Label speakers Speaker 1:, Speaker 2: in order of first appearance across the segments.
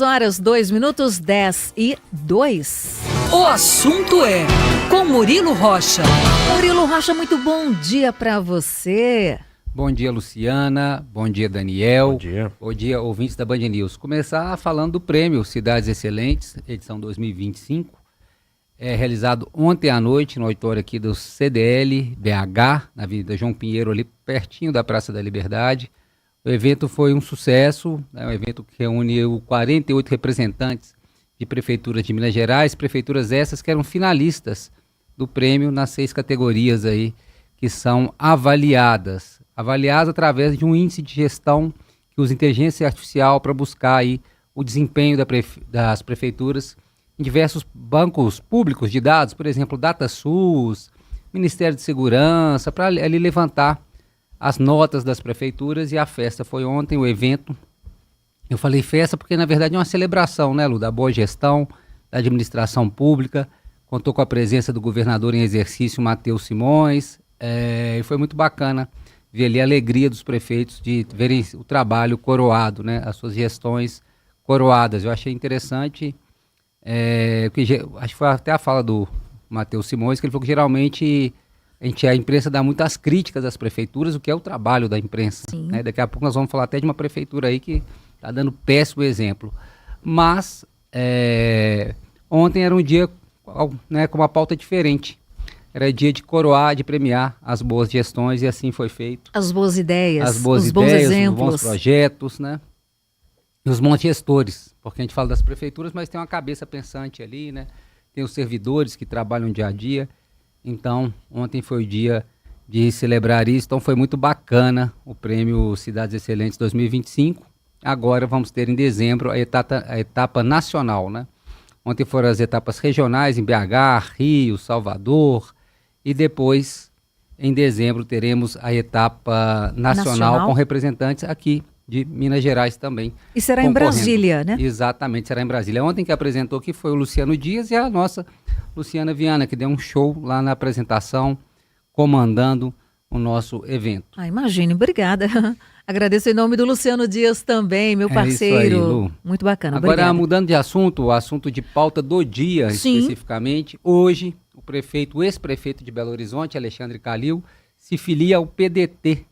Speaker 1: Horas, 2 minutos, 10:02.
Speaker 2: O assunto é com Murilo Rocha.
Speaker 1: Murilo Rocha, muito bom dia para você.
Speaker 3: Bom dia, Luciana. Bom dia, Daniel.
Speaker 4: Bom dia.
Speaker 3: Bom dia, ouvintes da Band News. Começar falando do prêmio Cidades Excelentes, edição 2025. Realizado ontem à noite no auditório aqui do CDL BH, na Avenida João Pinheiro, ali pertinho da Praça da Liberdade. O evento foi um sucesso, um evento que reuniu 48 representantes de prefeituras de Minas Gerais, prefeituras essas que eram finalistas do prêmio nas 6 categorias aí que são avaliadas através de um índice de gestão que usa inteligência artificial para buscar aí o desempenho das prefeituras em diversos bancos públicos de dados, por exemplo, DataSUS, Ministério de Segurança, para ali levantar as notas das prefeituras. E a festa foi ontem, o evento. Eu falei festa porque, na verdade, é uma celebração, né, Lu, da boa gestão, da administração pública. Contou com a presença do governador em exercício, Matheus Simões. E foi muito bacana ver ali a alegria dos prefeitos de verem o trabalho coroado, né, as suas gestões coroadas. Eu achei interessante, acho que foi até a fala do Matheus Simões, que ele falou que geralmente a imprensa dá muitas críticas às prefeituras, o que é o trabalho da imprensa, né? Daqui a pouco nós vamos falar até de uma prefeitura aí que está dando péssimo exemplo. Mas ontem era um dia, né, com uma pauta diferente. Era dia de coroar, de premiar as boas gestões, e assim foi feito.
Speaker 1: As boas ideias,
Speaker 3: as boas
Speaker 1: os
Speaker 3: ideias,
Speaker 1: bons exemplos.
Speaker 3: os bons projetos, né? E os bons gestores, porque a gente fala das prefeituras, mas tem uma cabeça pensante ali, né? Tem os servidores que trabalham dia a dia. Então, ontem foi o dia de celebrar isso, então foi muito bacana o prêmio Cidades Excelentes 2025. Agora vamos ter em dezembro a etapa nacional, né? Ontem foram as etapas regionais em BH, Rio, Salvador, e depois, em dezembro, teremos a etapa nacional com representantes aqui de Minas Gerais também.
Speaker 1: E será em Brasília, né?
Speaker 3: Exatamente, será em Brasília. Ontem que apresentou aqui foi o Luciano Dias e a nossa Luciana Viana, que deu um show lá na apresentação, comandando o nosso evento.
Speaker 1: Imagine, obrigada. Agradeço em nome do Luciano Dias também, meu parceiro.
Speaker 3: Isso aí, Lu.
Speaker 1: Muito bacana,
Speaker 3: Agora,
Speaker 1: obrigada.
Speaker 3: mudando de assunto, o assunto de pauta do dia,
Speaker 1: Sim,
Speaker 3: especificamente, hoje o ex-prefeito de Belo Horizonte, Alexandre Calil, se filia ao PDT.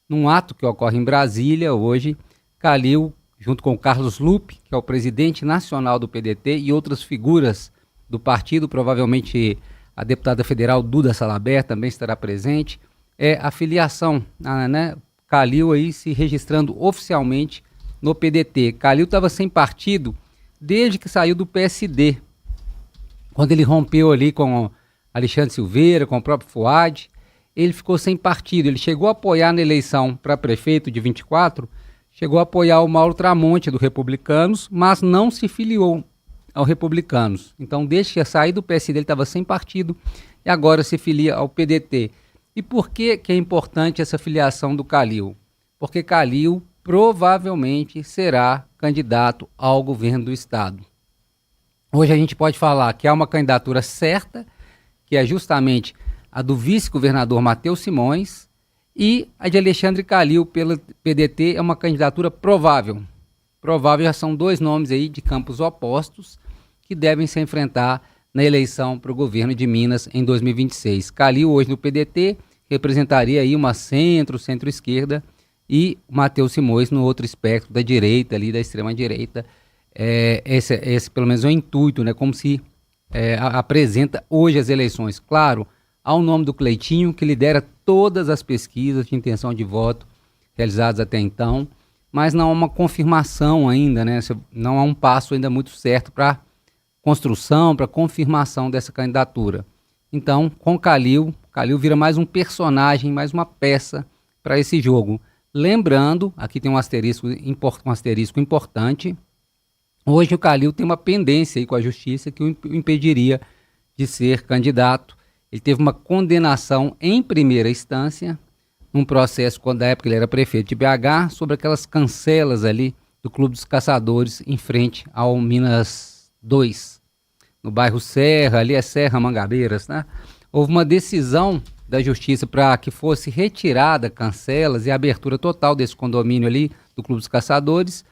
Speaker 3: Num ato que ocorre em Brasília hoje, Calil, junto com Carlos Lupe, que é o presidente nacional do PDT, e outras figuras do partido, provavelmente a deputada federal Duda Salabert também estará presente, a filiação, né? Calil aí se registrando oficialmente no PDT. Calil estava sem partido desde que saiu do PSD, quando ele rompeu ali com Alexandre Silveira, com o próprio Fuad. Ele ficou sem partido, ele chegou a apoiar na eleição para prefeito de 24, chegou a apoiar o Mauro Tramonte do Republicanos, mas não se filiou ao Republicanos. Então, desde que sair do PSD, ele estava sem partido e agora se filia ao PDT. E por que é importante essa filiação do Calil? Porque Calil provavelmente será candidato ao governo do estado. Hoje a gente pode falar que há uma candidatura certa, que é justamente a do vice-governador Matheus Simões, e a de Alexandre Calil pelo PDT é uma candidatura provável. Provável já são 2 nomes aí de campos opostos que devem se enfrentar na eleição para o governo de Minas em 2026. Calil hoje no PDT representaria aí uma centro-esquerda, e Matheus Simões no outro espectro da direita, ali da extrema-direita. Esse pelo menos é o intuito, né? Como se apresenta hoje as eleições. Claro, há o nome do Cleitinho, que lidera todas as pesquisas de intenção de voto realizadas até então, mas não há uma confirmação ainda, né? Não há um passo ainda muito certo para construção, para confirmação dessa candidatura. Então, com Calil vira mais um personagem, mais uma peça para esse jogo. Lembrando, aqui tem um asterisco importante, hoje o Calil tem uma pendência aí com a justiça que o impediria de ser candidato. Ele teve uma condenação em primeira instância, num processo quando, na época, ele era prefeito de BH, sobre aquelas cancelas ali do Clube dos Caçadores em frente ao Minas 2, no bairro Serra, ali é Serra Mangabeiras, né? Houve uma decisão da Justiça para que fosse retirada cancelas e a abertura total desse condomínio ali do Clube dos Caçadores,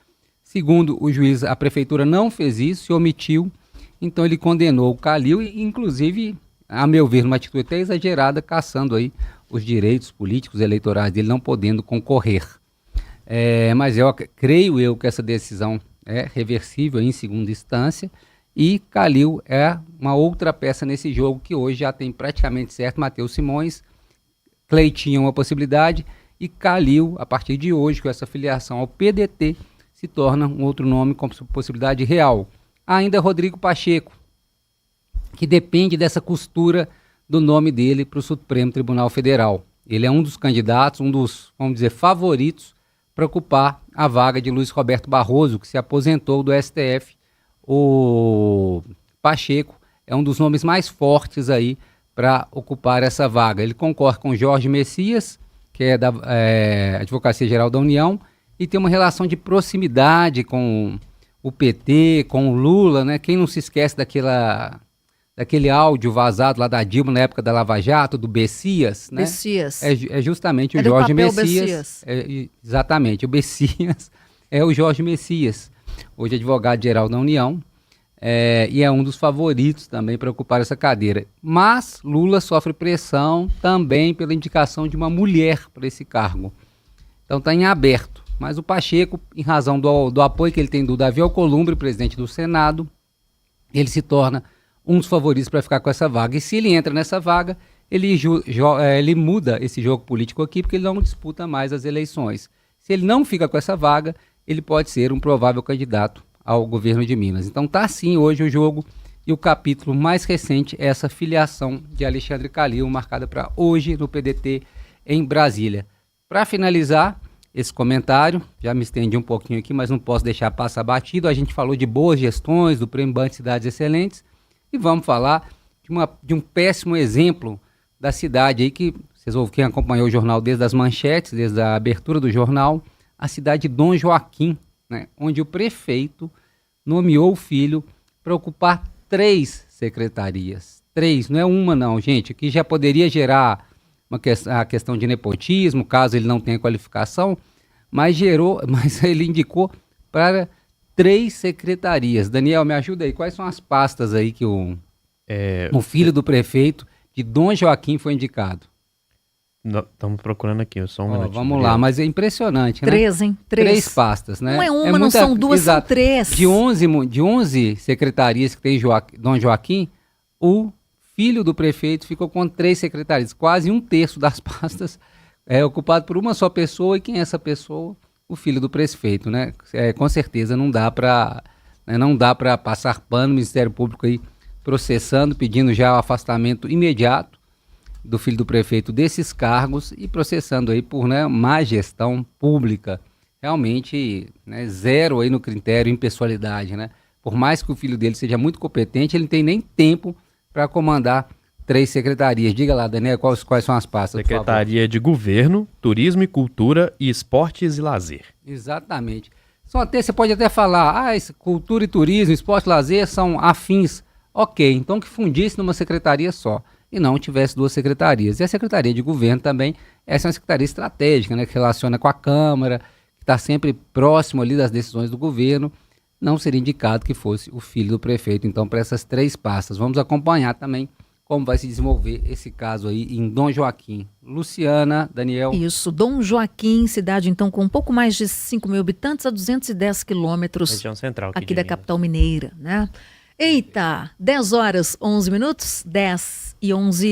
Speaker 3: Segundo o juiz, a prefeitura não fez isso, se omitiu, então ele condenou o Calil, e inclusive, a meu ver, numa atitude até exagerada, caçando aí os direitos políticos eleitorais dele, não podendo concorrer. Mas creio eu que essa decisão é reversível em segunda instância, e Calil é uma outra peça nesse jogo que hoje já tem praticamente certo Matheus Simões, Cleitinho uma possibilidade, e Calil, a partir de hoje, com essa filiação ao PDT, se torna um outro nome com possibilidade real. Ainda Rodrigo Pacheco, que depende dessa costura do nome dele para o Supremo Tribunal Federal. Ele é um dos candidatos, um dos, vamos dizer, favoritos para ocupar a vaga de Luiz Roberto Barroso, que se aposentou do STF. O Pacheco é um dos nomes mais fortes aí para ocupar essa vaga. Ele concorre com Jorge Messias, que é da Advocacia Geral da União, e tem uma relação de proximidade com o PT, com o Lula, né? Quem não se esquece daquele áudio vazado lá da Dilma na época da Lava Jato, do Bessias, né?
Speaker 1: Bessias.
Speaker 3: É justamente o
Speaker 1: Era
Speaker 3: Jorge
Speaker 1: o papel
Speaker 3: Messias.
Speaker 1: Bessias.
Speaker 3: Exatamente, o Bessias é o Jorge Messias, hoje advogado-geral da União, e é um dos favoritos também para ocupar essa cadeira. Mas Lula sofre pressão também pela indicação de uma mulher para esse cargo. Então está em aberto. Mas o Pacheco, em razão do apoio que ele tem do Davi Alcolumbre, presidente do Senado, ele se torna um dos favoritos para ficar com essa vaga. E se ele entra nessa vaga, ele muda esse jogo político aqui, porque ele não disputa mais as eleições. Se ele não fica com essa vaga, ele pode ser um provável candidato ao governo de Minas. Então está assim hoje o jogo, e o capítulo mais recente é essa filiação de Alexandre Calil, marcada para hoje no PDT em Brasília. Para finalizar esse comentário, já me estendi um pouquinho aqui, mas não posso deixar passar batido. A gente falou de boas gestões, do Prêmio Banco de Cidades Excelentes, e vamos falar de um péssimo exemplo da cidade aí, que vocês ouvem, quem acompanhou o jornal desde as manchetes, desde a abertura do jornal, a cidade de Dom Joaquim, né, onde o prefeito nomeou o filho para ocupar 3 secretarias. 3, não é uma não, gente, que já poderia gerar a questão de nepotismo, caso ele não tenha qualificação, mas ele indicou para 3 secretarias. Daniel, me ajuda aí, quais são as pastas aí que o filho do prefeito de Dom Joaquim foi indicado?
Speaker 4: Estamos procurando aqui, só um minutinho.
Speaker 3: Vamos lá, mas é impressionante, né?
Speaker 1: 3, hein?
Speaker 3: 3 pastas, né?
Speaker 1: Não é uma, não são duas,
Speaker 3: exato.
Speaker 1: São 3.
Speaker 3: De 11 secretarias que tem Dom Joaquim, o filho do prefeito ficou com 3 secretarias, quase 1/3 das pastas ocupado por uma só pessoa, e quem é essa pessoa? O filho do prefeito, né? Com certeza não dá para passar pano, o Ministério Público aí processando, pedindo já o afastamento imediato do filho do prefeito desses cargos e processando aí por má gestão pública. Realmente, zero aí no critério impessoalidade, né? Por mais que o filho dele seja muito competente, ele não tem nem tempo para comandar 3 secretarias. Diga lá, Daniel, quais são as pastas,
Speaker 4: Secretaria de Governo, Turismo e Cultura e Esportes e Lazer.
Speaker 3: Exatamente. Você pode até falar, cultura e turismo, esporte e lazer são afins. Ok, então que fundisse numa secretaria só e não tivesse 2 secretarias. E a Secretaria de Governo também, essa é uma secretaria estratégica, né, que relaciona com a Câmara, que está sempre próximo ali das decisões do governo. Não seria indicado que fosse o filho do prefeito, então, para essas 3 pastas. Vamos acompanhar também como vai se desenvolver esse caso aí em Dom Joaquim. Luciana, Daniel.
Speaker 1: Isso, Dom Joaquim, cidade então com um pouco mais de 5 mil habitantes, a 210 quilômetros
Speaker 4: Região central
Speaker 1: aqui da
Speaker 4: Minas.
Speaker 1: capital mineira, né? Eita, 10 horas, 11 minutos, 10 e 11.